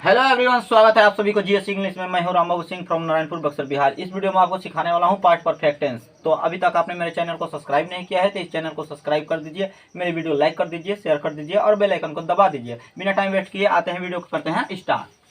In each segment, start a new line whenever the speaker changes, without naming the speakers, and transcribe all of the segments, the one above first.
Hello everyone, स्वागत है आप सभी को जीएस इंग्लिश में। मैं हूं रामबाबू सिंह फ्रॉम नारायणपुर बक्सर बिहार। इस वीडियो में आपको सिखाने वाला हूं पास्ट परफेक्ट टेंस। तो अभी तक आपने मेरे चैनल को सब्सक्राइब नहीं किया है तो इस चैनल को सब्सक्राइब कर दीजिए, मेरी वीडियो लाइक कर दीजिए, शेयर कर दीजिए और बेल आइकन को दबा दीजिए। बिना टाइम वेस्ट किए आते हैं वीडियो को करते हैं स्टार्ट।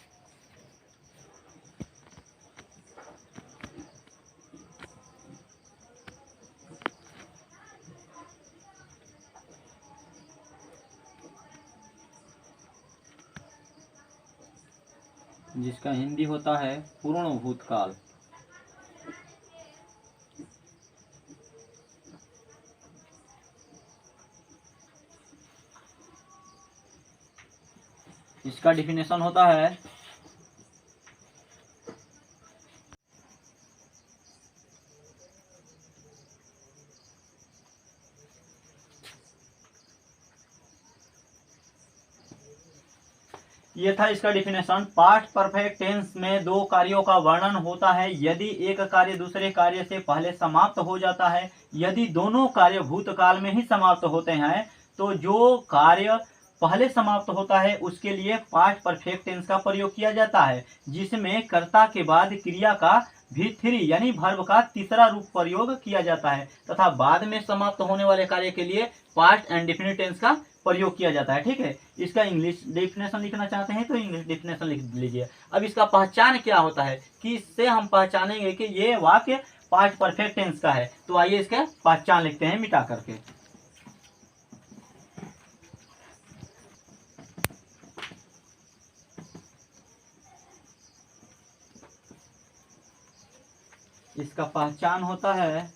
जिसका हिंदी होता है पूर्ण भूतकाल। इसका डिफिनेशन होता है ये था इसका डिफिनेशन। पास्ट परफेक्ट टेंस में दो कार्यों का वर्णन होता है यदि एक कार्य दूसरे कार्य से पहले समाप्त हो जाता है। यदि दोनों कार्य भूतकाल में ही समाप्त होते हैं तो जो कार्य पहले समाप्त होता है उसके लिए पास्ट परफेक्ट टेंस का प्रयोग किया जाता है, जिसमें कर्ता के बाद क्रिया का V3 यानी वर्ब का तीसरा रूप प्रयोग किया जाता है तथा बाद में समाप्त होने वाले कार्य के लिए पास्ट एंड डेफिनिट टेंस का प्रयोग किया जाता है। ठीक है, इसका इंग्लिश डेफिनेशन लिखना चाहते हैं तो इंग्लिश डेफिनेशन लिख लीजिए। अब इसका पहचान क्या होता है कि इससे हम पहचानेंगे कि ये वाक्य पास्ट परफेक्ट टेंस का है। तो आइए इसका पहचान लिखते हैं मिटा करके। इसका पहचान होता है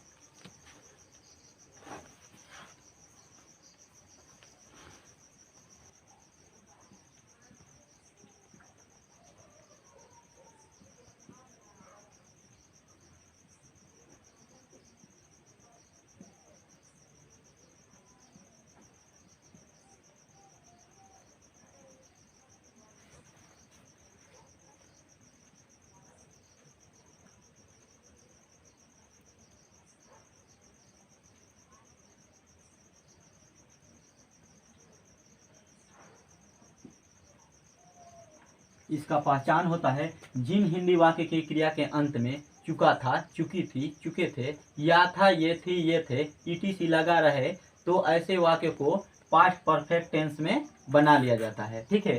इसका पहचान होता है जिन हिंदी वाक्य की क्रिया के अंत में चुका था, चुकी थी, चुके थे, या था, ये थी, ये थे, ईटीसी लगा रहे तो ऐसे वाक्य को पास्ट परफेक्ट टेंस में बना लिया जाता है। ठीक है,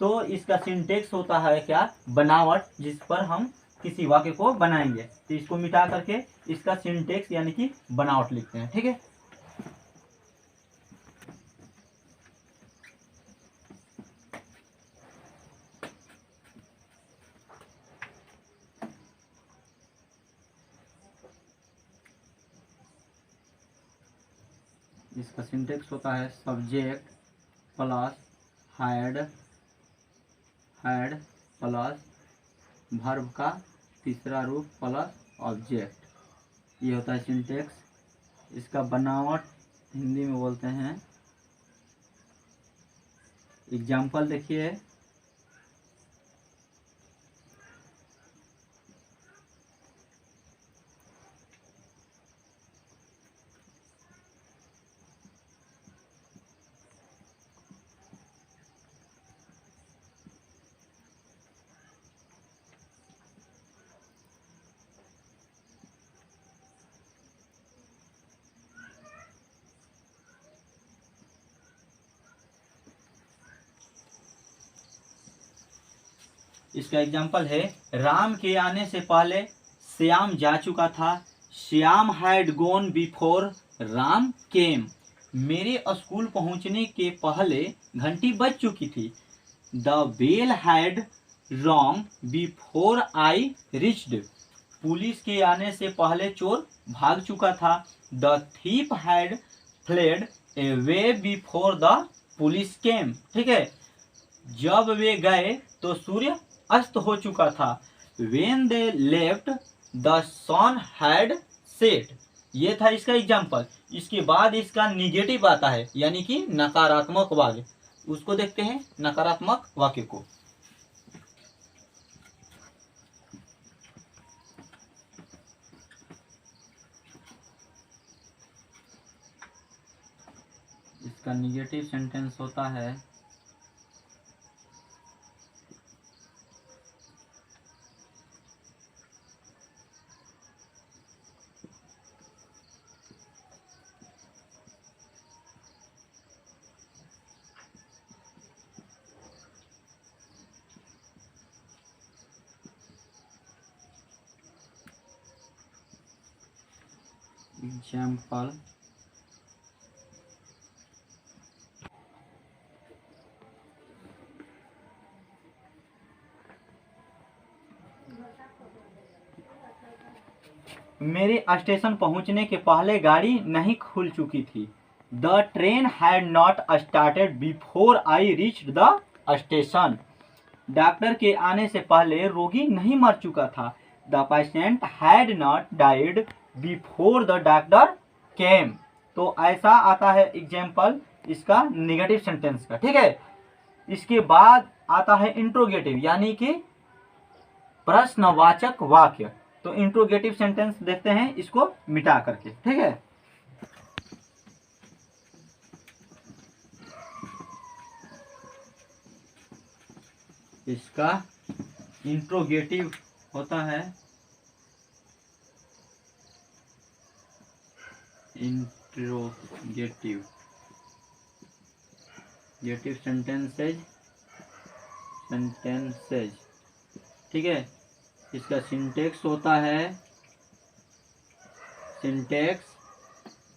तो इसका सिंटेक्स होता है क्या, बनावट, जिस पर हम किसी वाक्य को बनाएंगे। तो इसको मिटा करके इसका सिंटेक्स यानी कि बनावट लिखते हैं। ठीक है, इसका सिंटेक्स होता है subject plus had, had plus verb का तीसरा रूप प्लस ऑब्जेक्ट। ये होता है सिंटेक्स। इसका बनावट हिंदी में बोलते हैं। एग्जाम्पल देखिए, इसका एग्जाम्पल है राम के आने से पहले श्याम जा चुका था। Shyam had gone before Ram came. मेरे स्कूल पहुंचने के पहले घंटी बज चुकी थी। The bell had rung before I reached. Police के आने से पहले चोर भाग चुका था। The thief had fled away before the police came. ठीक है, जब वे गए तो सूर्य अस्त हो चुका था। When they left, the sun had set। ये था इसका एग्जाम्पल। इसके बाद इसका निगेटिव आता है यानी कि नकारात्मक वाक्य। उसको देखते हैं नकारात्मक वाक्य को। इसका निगेटिव सेंटेंस होता है एग्जाम्पल मेरे स्टेशन पहुंचने के पहले गाड़ी नहीं खुल चुकी थी। The train had not started before I reached the station. Doctor के आने से पहले रोगी नहीं मर चुका था। The patient had not died before the doctor केम। तो ऐसा आता है एग्जाम्पल इसका निगेटिव सेंटेंस का, ठीक है। इसके बाद आता है इंट्रोगेटिव यानी कि प्रश्नवाचक वाक्य। तो इंट्रोगेटिव सेंटेंस देखते हैं इसको मिटा करके, ठीक है। इसका इंट्रोगेटिव होता है इंट्रोगेटिव सेंटेंसेज, ठीक है। इसका सिंटेक्स होता है, सिंटेक्स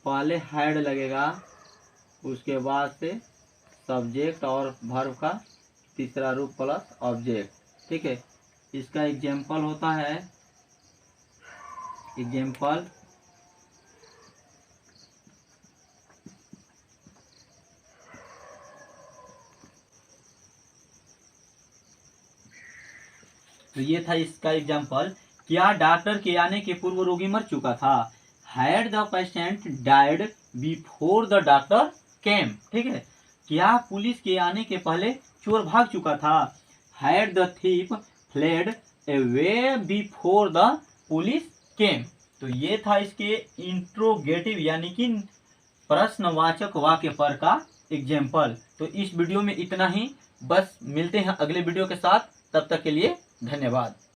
पहले हैड लगेगा, उसके बाद से सब्जेक्ट और वर्ब का तीसरा रूप प्लस ऑब्जेक्ट, ठीक है। इसका एग्जाम्पल होता है, एग्जाम्पल तो ये था इसका एग्जाम्पल। क्या डॉक्टर के आने के पूर्व रोगी मर चुका था? Had the patient died before the doctor केम, ठीक है। क्या पुलिस के आने के पहले चोर भाग चुका था? Had the thief fled away before the police केम। तो ये था इसके इंट्रोगेटिव यानी कि प्रश्नवाचक वाक्य पर का एग्जाम्पल। तो इस वीडियो में इतना ही, बस मिलते हैं अगले वीडियो के साथ, तब तक के लिए धन्यवाद।